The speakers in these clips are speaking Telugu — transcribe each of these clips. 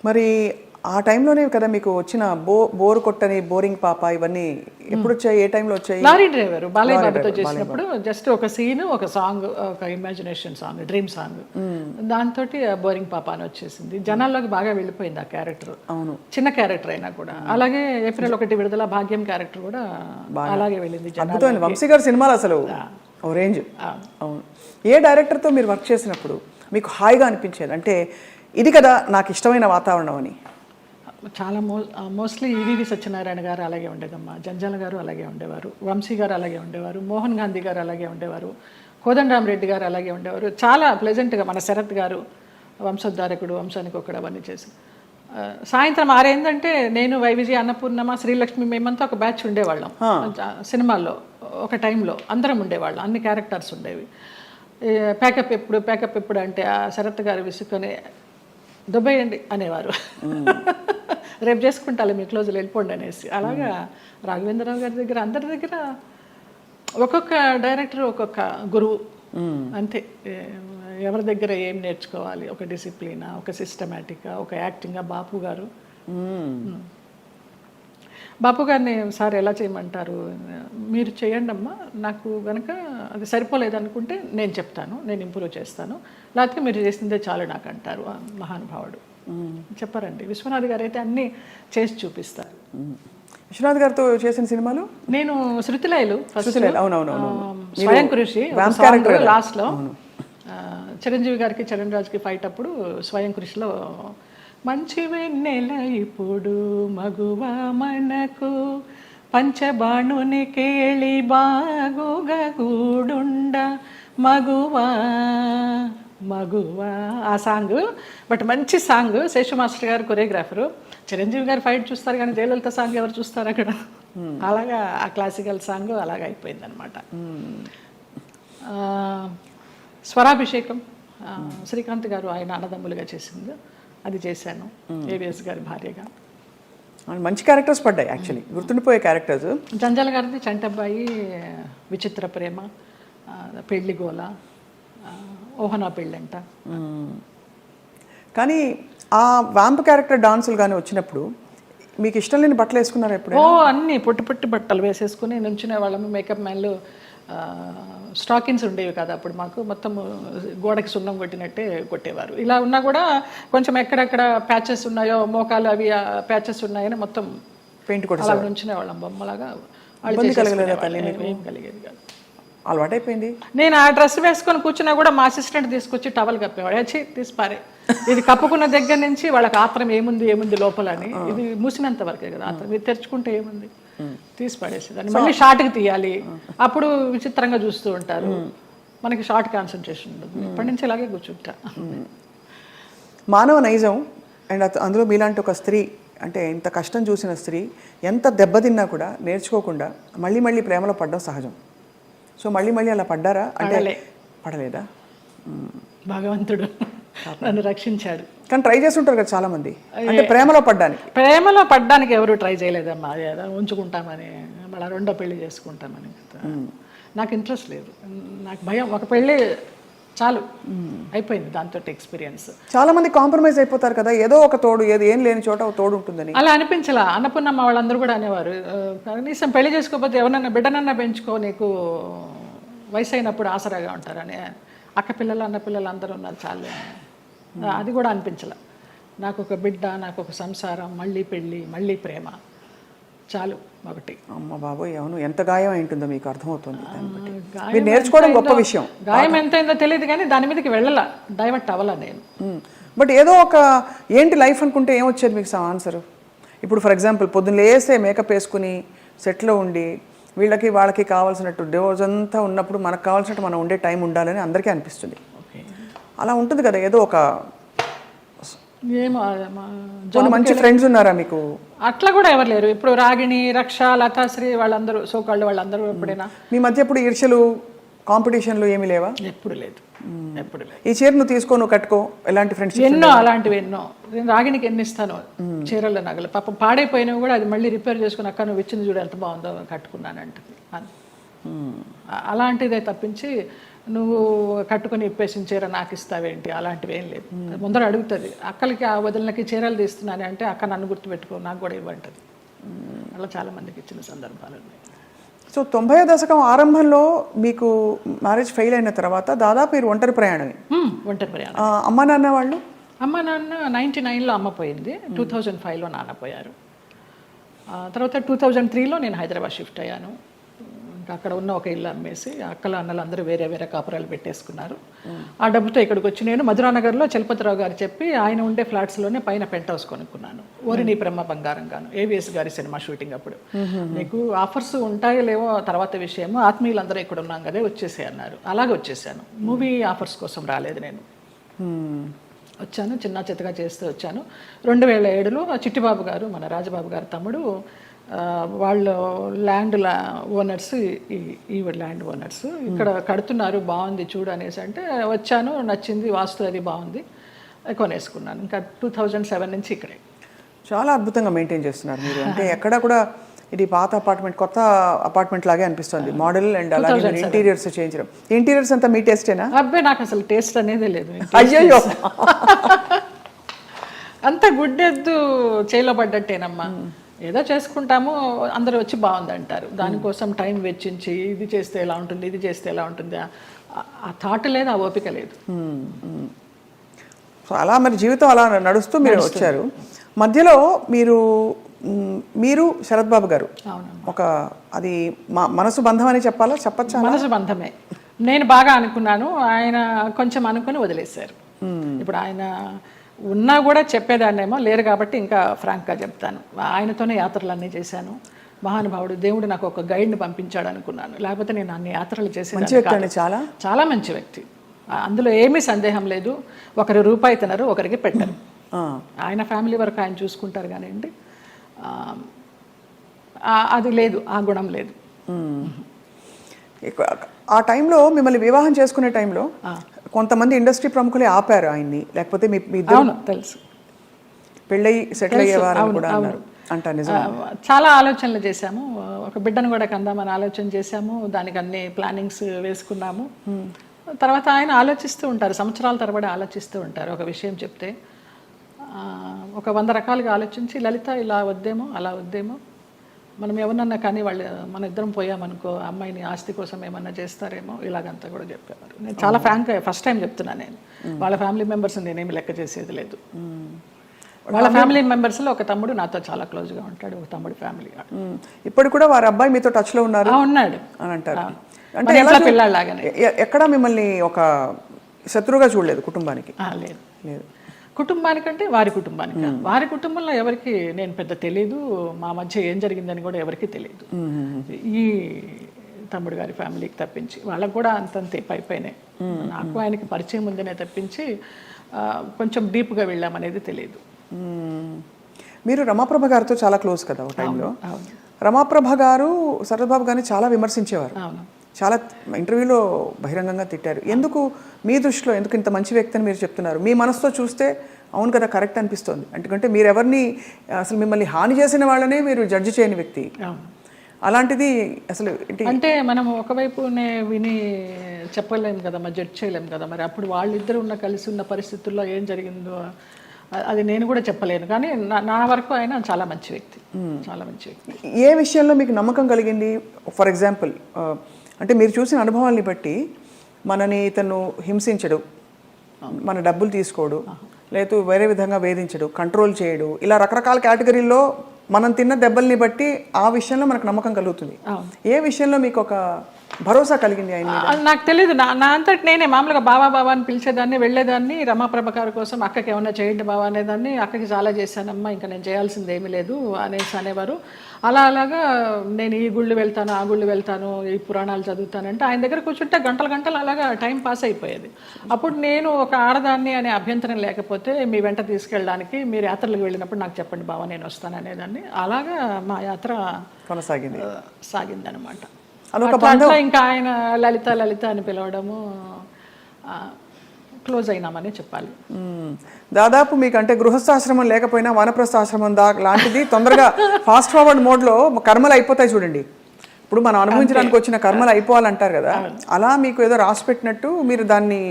మరి ఆ టైంలోనే కదా మీకు వచ్చిన బోరు కొట్టని బోరింగ్ పాప ఇవన్నీ ఎప్పుడు వచ్చాయి, ఏ టైంలో వచ్చాయి? లారీ డ్రైవర్ బాలయ్య బాబుతో చేసినప్పుడు జస్ట్ ఒక సీన్, ఒక సాంగ్, ఒక ఇమాజినేషన్ సాంగ్, డ్రీమ్ సాంగ్, దాంతో బోరింగ్ పాప అని వచ్చేసింది. జనాల్లోకి బాగా వెళ్ళిపోయింది ఆ క్యారెక్టర్. అవును, చిన్న క్యారెక్టర్ అయినా కూడా. అలాగే ఏప్రిల్ 1 విడుదల భాగ్యం క్యారెక్టర్ కూడా అలాగే వెళ్ళింది. అద్భుతమైన వంశీ గారి సినిమాలు అసలు ఓ రేంజ్. అవును. ఏ డైరెక్టర్తో మీరు వర్క్ చేసినప్పుడు మీకు హాయిగా అనిపించేది, అంటే ఇది కదా నాకు ఇష్టమైన వాతావరణం అని? చాలా మోస్ట్లీ ఈవీవి సత్యనారాయణ గారు అలాగే ఉండేదమ్మా, జంజాల గారు అలాగే ఉండేవారు, వంశీ గారు అలాగే ఉండేవారు, మోహన్ గాంధీ గారు అలాగే ఉండేవారు, కోదండరామరెడ్డి గారు అలాగే ఉండేవారు. చాలా ప్లెజెంట్గా మన శరత్ గారు వంశోద్ధారకుడు, వంశానికి ఒకడు అవన్నీ చేసి సాయంత్రం 6 అయిందంటే నేను, వైవిజయ, అన్నపూర్ణమ, శ్రీలక్ష్మి మేమంతా ఒక బ్యాచ్ ఉండేవాళ్ళం సినిమాల్లో. ఒక టైంలో అందరం ఉండేవాళ్ళం, అన్ని క్యారెక్టర్స్ ఉండేవి. ప్యాకప్ ఎప్పుడు అంటే ఆ శరత్ గారు విసుకొని దుబ్బేయండి అనేవారు. రేపు చేసుకుంటాలి మీ క్లోజులు వెళ్ళిపోండి అనేసి. అలాగా రాఘవేంద్రరావు గారి దగ్గర, అందరి దగ్గర ఒక్కొక్క డైరెక్టర్ ఒక్కొక్క గురువు అంతే. ఎవరి దగ్గర ఏం నేర్చుకోవాలి, ఒక డిసిప్లినా, ఒక సిస్టమేటిక్గా, ఒక యాక్టింగ్గా. బాపు గారిని సార్ ఎలా చేయమంటారు, మీరు చేయండి అమ్మా, నాకు కనుక అది సరిపోలేదు అనుకుంటే నేను చెప్తాను, నేను ఇంప్రూవ్ చేస్తాను, లేకపోతే మీరు చేసిందే చాలు నాకు అంటారు మహానుభావుడు. చెప్పారండి. విశ్వనాథ్ గారు అయితే అన్నీ చేసి చూపిస్తారు. విశ్వనాథ్ గారితో చేసిన సినిమాలు నేను శృతిలయలు, స్వయం కృషి లాస్ట్లో చిరంజీవి గారికి చరణ్ రాజ్కి ఫైట్ అప్పుడు స్వయం కృషిలో మంచి వెన్నెల ఇప్పుడు మగువా మనకు పంచబాణుని కేళి బాగుగా గూడుండ మగువా మగువా ఆ సాంగ్. బట్ మంచి సాంగ్. శేషు మాస్టర్ గారు కొరియోగ్రాఫరు. చిరంజీవి గారు ఫైట్ చూస్తారు కానీ జయలలిత సాంగ్ ఎవరు చూస్తారు అక్కడ? అలాగా ఆ క్లాసికల్ సాంగ్ అలాగ అయిపోయింది అనమాట. స్వరాభిషేకం శ్రీకాంత్ గారు ఆయన అన్నదమ్ములుగా చేసింది, అది చేశాను ఏవిఎస్ గారి భార్యగా. మంచి క్యారెక్టర్స్ పడ్డాయి యాక్చువల్లీ, గుర్తుండిపోయే క్యారెక్టర్స్. జంజాల గారిది చంటబ్బాయి, విచిత్ర ప్రేమ, పెళ్లి గోల, ఓహనా పెళ్ళంట. కానీ ఆ వ్యాంప్ క్యారెక్టర్ డాన్సులు కానీ వచ్చినప్పుడు మీకు ఇష్టం లేని బట్టలు వేసుకున్నారు ఎప్పుడు? అన్నీ పొట్టి బట్టలు వేసేసుకుని నుంచునే వాళ్ళము. మేకప్ మ్యాన్లు స్టాకిన్స్ ఉండేవి కదా అప్పుడు మాకు, మొత్తం గోడకి సున్నం కొట్టినట్టే కొట్టేవారు. ఇలా ఉన్నా కూడా కొంచెం ఎక్కడెక్కడ ప్యాచెస్ ఉన్నాయో, మోకాలు అవి ప్యాచెస్ ఉన్నాయని మొత్తం పెయింట్ కొట్టి అలా నుంచునే వాళ్ళం బొమ్మలాగా. ఏం కలిగేది కాదు, అలవాటైపోయింది. నేను ఆ డ్రెస్ వేసుకొని కూర్చున్నా కూడా మా అసిస్టెంట్ తీసుకొచ్చి టవల్ కప్పేవాడు. తీసి పారే, ఇది కప్పుకున్న దగ్గర నుంచి వాళ్ళకి ఆత్రం ఏముంది లోపల అని. ఇది మూసినంత వరకే కదా ఆత్రం, ఇది తెరుచుకుంటే ఏముంది తీసి పడేసేదాన్ని. మళ్ళీ షార్ట్కి తీయాలి, అప్పుడు విచిత్రంగా చూస్తూ ఉంటారు. మనకి షార్ట్ కాన్సన్ట్రేషన్ ఉండదు. ఇప్పటి నుంచి ఇలాగే కూర్చుంటా. మానవ నైజం. అండ్ అందులో మీలాంటి ఒక స్త్రీ, అంటే ఇంత కష్టం చూసిన స్త్రీ ఎంత దెబ్బతిన్నా కూడా నేర్చుకోకుండా మళ్ళీ ప్రేమలో పడడం సహజం. సో మళ్ళీ అలా పడ్డారా? అంటే పడలేదా? భగవంతుడు నన్ను రక్షించాడు. కానీ ట్రై చేస్తుంటారు కదా చాలా మంది, అంటే ప్రేమలో పడ్డానికి ఎవరు ట్రై చేయలేదమ్మా. ఉంచుకుంటామని, మళ్ళీ రెండో పెళ్లి చేసుకుంటామని. నాకు ఇంట్రెస్ట్ లేదు, నాకు భయం. ఒక పెళ్ళి చాలు, అయిపోయింది దాంతో ఎక్స్పీరియన్స్. చాలా మంది కాంప్రమైజ్ అయిపోతారు కదా, ఏదో ఒక తోడు, ఏం లేని చోట ఒక తోడు ఉంటుందని. అలా అనిపించలా. అన్నపూర్ణమ్మ వాళ్ళందరూ కూడా అనేవారు, కనీసం పెళ్లి చేసుకోకపోతే ఎవరన్నా బిడ్డనన్నా పెంచుకో, నీకు వయసు అయినప్పుడు ఆసరాగా ఉంటారని. అక్క పిల్లలు, అన్న పిల్లలు అందరూ ఉన్నారు చాలు. అది కూడా అనిపించలే. నాకు ఒక బిడ్డ, నాకు ఒక సంసారం, మళ్ళీ పెళ్ళి, మళ్ళీ ప్రేమ చాలు ఒకటి. అమ్మ బాబోయ్, అవును, ఎంత గాయం అయింటుందో మీకు అర్థమవుతుంది. మీరు నేర్చుకోవడం గొప్ప విషయం. గాయం ఎంతైందో తెలియదు కానీ దాని మీదకి వెళ్ళాల, డైవర్ట్ అవ్వాల నేను. బట్ ఏదో ఒక ఏంటి లైఫ్ అనుకుంటే ఏమొచ్చేది మీకు ఆన్సర్? ఇప్పుడు ఫర్ ఎగ్జాంపుల్ పొద్దున్న లేస్తే మేకప్ వేసుకుని సెట్లో ఉండి వాళ్ళకి కావాల్సినట్టు డివోర్స్ అంతా ఉన్నప్పుడు మనకు కావాల్సినట్టు మనం ఉండే టైం ఉండాలని అందరికీ అనిపిస్తుంది. అలా ఉంటుంది కదా. ఏదో ఒక మంచి ఫ్రెండ్స్ ఉన్నారా మీకు? అట్లా కూడా ఎవరు లేరు. ఇప్పుడు రాగిణి, రక్ష, లతాశ్రీ వాళ్ళందరూ సోకాళ్ళు వాళ్ళందరూ ఎప్పుడైనా మీ మధ్య ఎప్పుడు ఈర్ష్యలు, కాంపిటీషన్లు ఏమీ లేవా? ఎప్పుడు లేదు. ఈ చీర నువ్వు తీసుకో, నువ్వు కట్టుకో, ఎలాంటి ఫ్రెండ్స్? ఎన్నో అలాంటివి ఎన్నో. నేను రాగిణికి ఎన్ని ఇస్తాను చీరల నగలు. పాప పాడైపోయినవి కూడా అది మళ్ళీ రిపేర్ చేసుకుని, అక్క నువ్వు ఇచ్చింది చూడు ఎంత బాగుందో, కట్టుకున్నానంటుంది. అలాంటిదే తప్పించి నువ్వు కట్టుకుని ఇప్పేసిన చీర నాకు ఇస్తావేంటి, అలాంటివి ఏం లేదు. ముందర అడుగుతుంది, అక్కలకి ఆ వదిలినకి చీరలు తీస్తున్నాను అంటే అక్క నన్ను గుర్తుపెట్టుకో నాకు కూడా ఇవ్వంటది. అలా చాలా మందికి ఇచ్చిన సందర్భాలు ఉన్నాయి. సో 90వ దశకం ఆరంభంలో మీకు మ్యారేజ్ ఫెయిల్ అయిన తర్వాత దాదాపు మీరు ఒంటరి ప్రయాణమే. ఒంటరి ప్రయాణం. అమ్మ నాన్న వాళ్ళు? అమ్మ నాన్న 99లో అమ్మ పోయింది, 2005లో నాన్న పోయారు. తర్వాత 2003లో నేను హైదరాబాద్ షిఫ్ట్ అయ్యాను. ఇంకా అక్కడ ఉన్న ఒక ఇల్లు అమ్మేసి అక్కలు అన్నలు అందరూ వేరే వేరే కాపురాలు పెట్టేసుకున్నారు. ఆ డబ్బుతో ఇక్కడికి వచ్చి నేను మధురానగర్లో చలపతిరావు గారు చెప్పి ఆయన ఉండే ఫ్లాట్స్లోనే పైన పెంట్ హౌస్ కొనుక్కున్నాను. ఓరిని బ్రహ్మ బంగారంగాను, ఏవిఎస్ గారి సినిమా షూటింగ్ అప్పుడు. నీకు ఆఫర్స్ ఉంటాయో లేవో తర్వాత విషయము, ఆత్మీయులందరూ ఇక్కడ ఉన్నాం కదా వచ్చేసే అన్నారు. అలాగే వచ్చేసాను. మూవీ ఆఫర్స్ కోసం రాలేదు నేను. వచ్చాను, చిన్న చిత్తగా చేస్తూ వచ్చాను. 2007లో చిట్టిబాబు గారు, మన రాజబాబు గారు తమ్ముడు, వాళ్ళు ల్యాండ్ ఓనర్స్, ఈ ల్యాండ్ ఓనర్స్ ఇక్కడ కడుతున్నారు బాగుంది చూడు అనేసి అంటే వచ్చాను, నచ్చింది, వాస్తు అది బాగుంది, కొనేసుకున్నాను. ఇంకా 2007 నుంచి ఇక్కడే. చాలా అద్భుతంగా మెయింటైన్ చేస్తున్నారు మీరు. అంటే ఎక్కడ కూడా ఇది పాత అపార్ట్మెంట్ కొత్త అపార్ట్మెంట్ లాగే అనిపిస్తుంది. మోడల్ అండ్ అలాగే ఇంటీరియర్స్ చేయించడం. ఇంటీరియర్స్ అంతా మీ టేస్టేనా? అబ్బాయి నాకు అసలు టేస్ట్ అనేది లేదు. అయ్యో అంత గుడ్డెద్దు చేలో పడ్డట్టేనమ్మా. ఏదో చేసుకుంటాము, అందరూ వచ్చి బాగుంది అంటారు. దానికోసం టైం వెచ్చించి ఇది చేస్తే ఎలా ఉంటుంది, ఇది చేస్తే ఎలా ఉంటుంది, ఆ థాట్ లేదు, ఆ ఓపిక లేదు. సో అలా మరి జీవితం అలా నడుస్తూ మీరు వచ్చారు. మధ్యలో మీరు శరత్ బాబు గారు ఒక అది మనసు బంధం అని చెప్పచ్చా? మనసు బంధమే. నేను బాగా అనుకున్నాను, ఆయన కొంచెం అనుకుని వదిలేశారు. ఇప్పుడు ఆయన ఉన్నా కూడా చెప్పేదాన్నేమో, లేరు కాబట్టి ఇంకా ఫ్రాంక్గా చెప్తాను. ఆయనతోనే యాత్రలన్నీ చేశాను. మహానుభావుడు, దేవుడు నాకు ఒక గైడ్ని పంపించాడు అనుకున్నాను, లేకపోతే నేను అన్ని యాత్రలు చేసేదాన్ని. చాలా చాలా మంచి వ్యక్తి, అందులో ఏమీ సందేహం లేదు. ఒకరి రూపాయి తినరు, ఒకరికి పెట్టరు. ఆయన ఫ్యామిలీ వరకు ఆయన చూసుకుంటారు కానివ్వండి, అది లేదు, ఆ గుణం లేదు. ఆ టైంలో మిమ్మల్ని వివాహం చేసుకునే టైంలో కొంతమంది ఇండస్ట్రీ ప్రముఖులే ఆపారు ఆయన్ని, లేకపోతే మీ ఇద్దరు తెలుసు పెళ్ళయి సెటిల్ అయ్యేవారు కూడా అన్నారు అంట. నిజం. చాలా ఆలోచనలు చేశాము, ఒక బిడ్డను కూడా కందామని ఆలోచన చేశాము, దానికి అన్ని ప్లానింగ్స్ వేసుకున్నాము. తర్వాత ఆయన ఆలోచిస్తూ ఉంటారు, సంవత్సరాల తరబడి ఆలోచిస్తూ ఉంటారు. ఒక విషయం చెప్తే ఒక 100 రకాలుగా ఆలోచించి, లలిత ఇలా వద్దేమో అలా వద్దేమో, మనం ఎవరన్నా కానీ వాళ్ళు మన ఇద్దరం పోయామనుకో అమ్మాయిని ఆస్తి కోసం ఏమన్నా చేస్తారేమో, ఇలాగంతా కూడా చెప్పేవారు. నేను చాలా ఫ్రాంక్గా ఫస్ట్ టైం చెప్తున్నాను. నేను వాళ్ళ ఫ్యామిలీ మెంబర్స్ నేనేమి లెక్క చేసేది లేదు. వాళ్ళ ఫ్యామిలీ మెంబర్స్లో ఒక తమ్ముడు నాతో చాలా క్లోజ్గా ఉంటాడు, ఒక తమ్ముడు ఫ్యామిలీ. ఇప్పుడు కూడా వారి అబ్బాయి మీతో టచ్లో ఉన్నారు ఉన్నాడు అని అంటారు. అంటే పిల్లలాగానే ఎక్కడ మిమ్మల్ని ఒక శత్రువుగా చూడలేదు కుటుంబానికి? లేదు లేదు, కుటుంబానికంటే వారి కుటుంబానికి. వారి కుటుంబంలో ఎవరికి నేను పెద్ద తెలీదు, మా మధ్య ఏం జరిగిందని కూడా ఎవరికి తెలియదు. ఈ తమ్ముడు గారి ఫ్యామిలీకి తప్పించి వాళ్ళకు కూడా అంతంతే పైపైనే. నాకు ఆయనకి పరిచయం ఉందనే తప్పించి కొంచెం డీప్గా వెళ్ళామనేది తెలియదు. మీరు రమాప్రభ గారితో చాలా క్లోజ్ కదా ఒక టైంలో. రమాప్రభ గారు శరత్ బాబు గారిని చాలా విమర్శించేవారు, చాలా ఇంటర్వ్యూలో బహిరంగంగా తిట్టారు. ఎందుకు మీ దృష్టిలో ఎందుకు ఇంత మంచి వ్యక్తి అని మీరు చెప్తున్నారు? మీ మనసుతో చూస్తే అవును కదా కరెక్ట్ అనిపిస్తుంది. ఎందుకంటే మీరు ఎవరిని అసలు మిమ్మల్ని హాని చేసిన వాళ్ళనే మీరు జడ్జి చేయని వ్యక్తి. అలాంటిది అసలు అంటే మనం ఒకవైపునే విని చెప్పలేము కదా, మరి జడ్జ్ చేయలేము కదా. మరి అప్పుడు వాళ్ళిద్దరు కలిసి ఉన్న పరిస్థితుల్లో ఏం జరిగిందో అది నేను కూడా చెప్పలేను. కానీ నా వరకు ఆయన చాలా మంచి వ్యక్తి, చాలా మంచి వ్యక్తి. ఏ విషయంలో మీకు నమ్మకం కలిగింది? ఫర్ ఎగ్జాంపుల్, అంటే మీరు చూసిన అనుభవాల్ని బట్టి మనని ఇతను హింసించడు, మన డబ్బులు తీసుకోడు, లేదు వేరే విధంగా వేధించడు, కంట్రోల్ చేయడు, ఇలా రకరకాల కేటగిరీల్లో మనం తిన్న దెబ్బల్ని బట్టి ఆ విషయంలో మనకు నమ్మకం కలుగుతుంది. ఏ విషయంలో మీకు ఒక భరోసా కలిగింది ఆయన? నాకు తెలియదు. నా అంతటి నేనే మామూలుగా బావా బావా అని పిలిచేదాన్ని, వెళ్ళేదాన్ని. రమాప్రభ గారి కోసం అక్కకి ఏమన్నా చేయండి బావా అనేదాన్ని. అక్కకి చాలా చేశానమ్మా, ఇంకా నేను చేయాల్సింది ఏమీ లేదు అనేసి అనేవారు. అలాగా నేను ఈ గుళ్ళు వెళ్తాను, ఆ గుళ్ళు వెళ్తాను, ఈ పురాణాలు చదువుతానంటే ఆయన దగ్గర కూర్చుంటే గంటలు గంటలు అలాగా టైం పాస్ అయిపోయేది. అప్పుడు నేను ఒక ఆడదాన్ని అనే అభ్యంతరం లేకపోతే మీ వెంట తీసుకెళ్ళడానికి, మీరు యాత్రలకు వెళ్ళినప్పుడు నాకు చెప్పండి బావా నేను వస్తాను అనేదాన్ని. అలాగా మా యాత్ర సాగిందనమాట. అట్లా ఇంకా ఆయన లలిత లలిత అని పిలవడము, క్లోజ్ అయినామని చెప్పాలి. దాదాపు మీకు అంటే గృహస్థాశ్రమం లేకపోయినా వానప్రస్థాశ్రమం లాంటిది తొందరగా ఫాస్ట్ ఫార్వర్డ్ మోడ్లో కర్మలు అయిపోతాయి చూడండి. ఇప్పుడు మనం అనుభవించడానికి వచ్చిన కర్మలు అయిపోవాలంటారు కదా, అలా మీకు ఏదో రాసి పెట్టినట్టు మీరు దాన్ని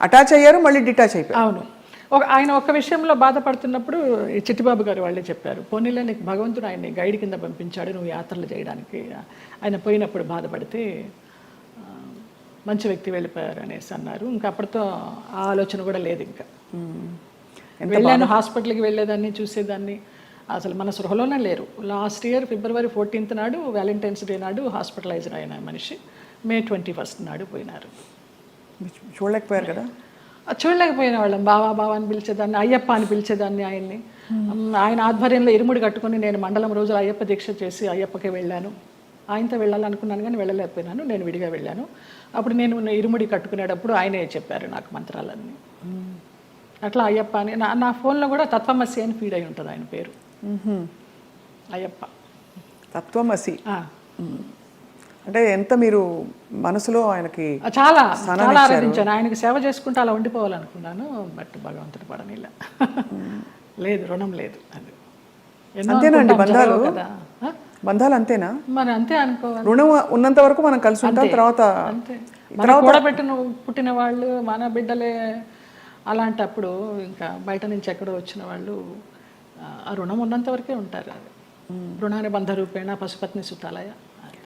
అటాచ్ అయ్యారు, మళ్ళీ డిటాచ్ అయిపోయారు. అవును. ఆయన ఒక్క విషయంలో బాధపడుతున్నప్పుడు ఈ చిట్టిబాబు గారు వాళ్ళే చెప్పారు, పోనీలే నీకు భగవంతుడు ఆయన్ని గైడ్ కింద పంపించాడు నువ్వు యాత్రలు చేయడానికి, ఆయన పోయినప్పుడు బాధపడితే మంచి వ్యక్తి వెళ్ళిపోయారు అనేసి అన్నారు. ఇంకా అప్పటితో ఆ ఆలోచన కూడా లేదు. ఇంకా వెళ్ళాను, హాస్పిటల్కి వెళ్ళేదాన్ని, చూసేదాన్ని, అసలు మన సృహలోనే లేరు. లాస్ట్ ఇయర్ February 14th నాడు, వ్యాలంటైన్స్ డే నాడు హాస్పిటలైజ్డ్ అయిన మనిషి May 21st నాడు పోయినారు. చూడలేకపోయారు కదా? చూడలేకపోయిన వాళ్ళం. బావా అని పిలిచేదాన్ని, అయ్యప్ప అని పిలిచేదాన్ని ఆయన్ని. ఆయన ఆధ్వర్యంలో ఇరుముడి కట్టుకుని నేను మండలం రోజులు అయ్యప్ప దీక్ష చేసి అయ్యప్పకే వెళ్ళాను. ఆయనతో వెళ్ళాలనుకున్నాను కానీ వెళ్ళలేకపోయినాను, నేను విడిగా వెళ్ళాను. అప్పుడు నేను ఇరుముడి కట్టుకునేటప్పుడు ఆయనే చెప్పారు నాకు మంత్రాలన్నీ. అట్లా అయ్యప్ప అని నా ఫోన్లో కూడా తత్వమసి అని ఫీడ్ అయి ఉంటుంది ఆయన పేరు. అయ్యప్ప తత్వమసి అంటే ఎంత మీరు మనసులో ఆయనకి చాలా చాలా ఆరాధించాను. ఆయనకి సేవ చేసుకుంటూ అలా ఉండిపోవాలనుకున్నాను. బట్ భగవంతుడు పడనిలా. లేదు, రుణం లేదు. అది అంతేనండి బంధాలు. బంధాలు అంతేనా? మరి అంతే అనుకోవాలి. రుణం ఉన్నంత వరకు మనం కలిసి ఉంటాం, తర్వాత అంతే. మన కూడబెట్టిన పుట్టిన వాళ్ళు మన బిడ్డలే. అలాంటప్పుడు ఇంకా బయట నుంచి ఎక్కడో వచ్చిన వాళ్ళు ఆ రుణం ఉన్నంత వరకే ఉంటారు. అది రుణాన్ని బంధ రూపేణ పశుపత్ని సుతాలయ.